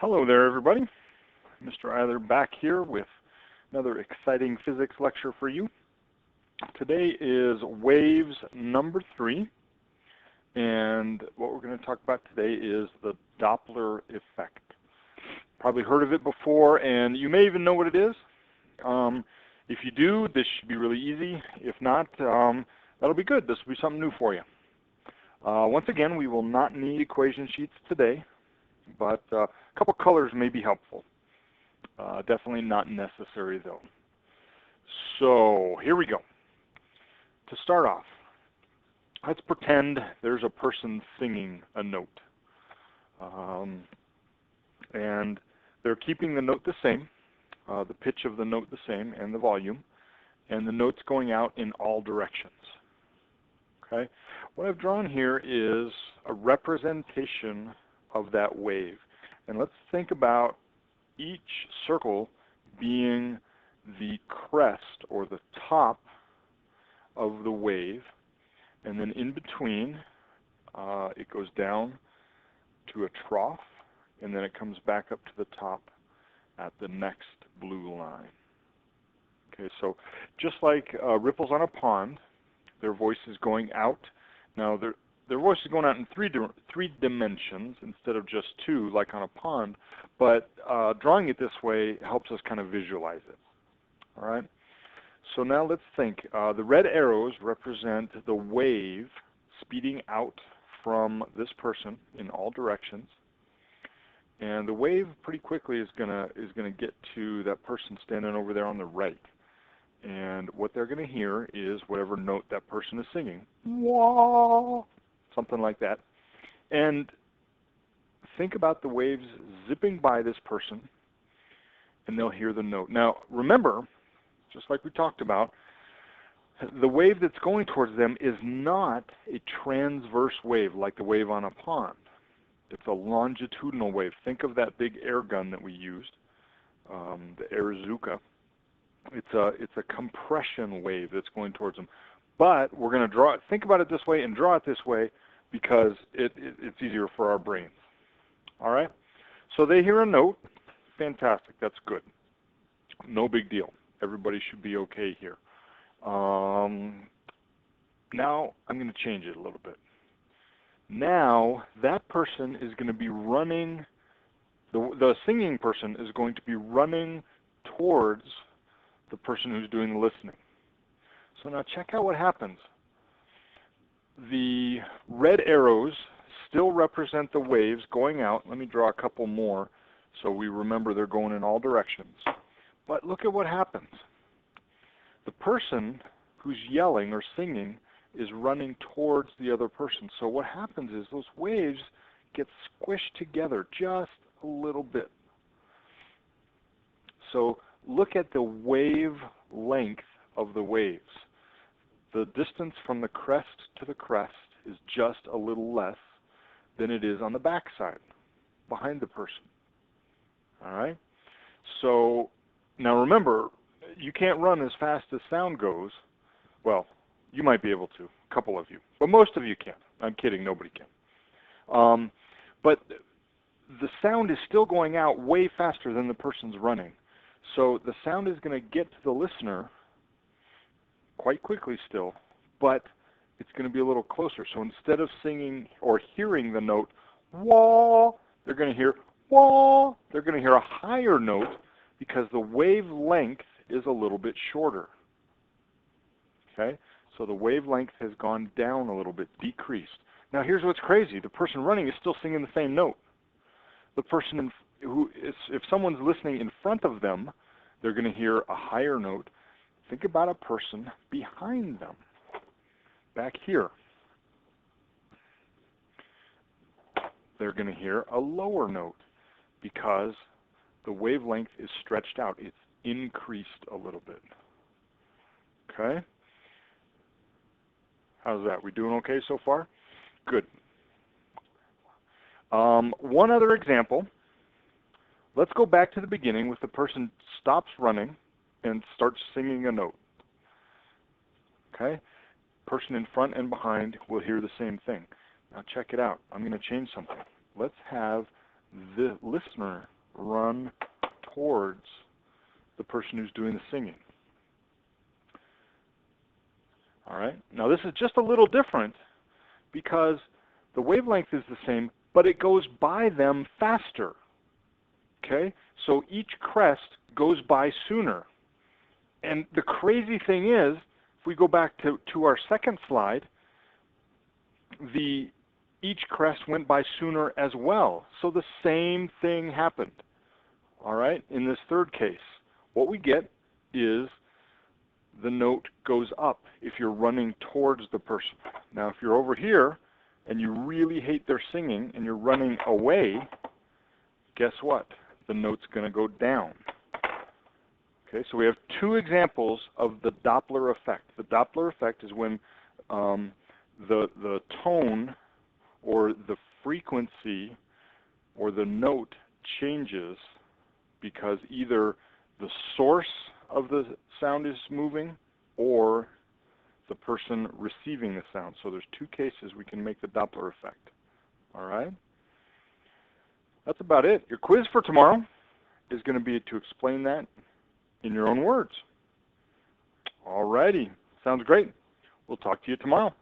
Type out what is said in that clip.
Hello there, everybody. Mr. Eiler back here with another exciting physics lecture for you. Today is waves number 3, and what we're going to talk about today is the Doppler effect. Probably heard of it before, and you may even know what it is. If you do, this should be really easy. If not, that'll be good. This will be something new for you. Once again, we will not need equation sheets today, but a couple colors may be helpful. Definitely not necessary, though. So here we go. To start off, let's pretend there's a person singing a note. And they're keeping the note the same, the pitch of the note the same, and the volume, and the note's going out in all directions. Okay? What I've drawn here is a representation of that wave. And let's think about each circle being the crest or the top of the wave, and then in between it goes down to a trough, and then it comes back up to the top at the next blue line. Okay, so just like ripples on a pond, their voice is going out. Now their voice is going out in three dimensions instead of just two, like on a pond, but drawing it this way helps us kind of visualize it. All right? So now let's think. The red arrows represent the wave speeding out from this person in all directions, and the wave pretty quickly is gonna get to that person standing over there on the right. And what they're going to hear is whatever note that person is singing. Wah! Something like that. And think about the waves zipping by this person, and they'll hear the note. Now, remember, just like we talked about, the wave that's going towards them is not a transverse wave like the wave on a pond. It's a longitudinal wave. Think of that big air gun that we used, the Airzuka. It's a compression wave that's going towards them. But we're going to draw it, think about it this way and draw it this way because it's easier for our brains. All right? So they hear a note. Fantastic. That's good. No big deal. Everybody should be okay here. Now I'm going to change it a little bit. Now that person is going to be running, the singing person is going to be running towards the person who's doing the listening. So now check out what happens. The red arrows still represent the waves going out. Let me draw a couple more so we remember they're going in all directions. But look at what happens. The person who's yelling or singing is running towards the other person. So what happens is those waves get squished together just a little bit. So look at the wave length of the waves. The distance from the crest to the crest is just a little less than it is on the backside, behind the person. All right? So now remember, you can't run as fast as sound goes. Well, you might be able to, a couple of you, but most of you can't. I'm kidding, nobody can. But the sound is still going out way faster than the person's running. So the sound is going to get to the listener quite quickly still, but it's going to be a little closer. So instead of singing or hearing the note, wah, they're going to hear, wah. They're going to hear a higher note because the wavelength is a little bit shorter. Okay? So the wavelength has gone down a little bit, decreased. Now here's what's crazy. The person running is still singing the same note. The person if someone's listening in front of them, they're going to hear a higher note. Think about a person behind them, back here. They're going to hear a lower note because the wavelength is stretched out. It's increased a little bit. Okay? How's that? We doing okay so far? Good. One other example. Let's go back to the beginning with the person stops running and starts singing a note. Okay? Person in front and behind will hear the same thing. Now check it out. I'm going to change something. Let's have the listener run towards the person who's doing the singing. All right. Now this is just a little different because the wavelength is the same, but it goes by them faster. Okay? So each crest goes by sooner. And the crazy thing is, if we go back to our second slide, each crest went by sooner as well. So the same thing happened. All right? In this third case, what we get is the note goes up if you're running towards the person. Now, if you're over here and you really hate their singing and you're running away, guess what? The note's going to go down. Okay, so we have two examples of the Doppler effect. The Doppler effect is when the tone or the frequency or the note changes because either the source of the sound is moving or the person receiving the sound. So there's two cases we can make the Doppler effect. All right? That's about it. Your quiz for tomorrow is going to be to explain that in your own words. All righty. Sounds great. We'll talk to you tomorrow.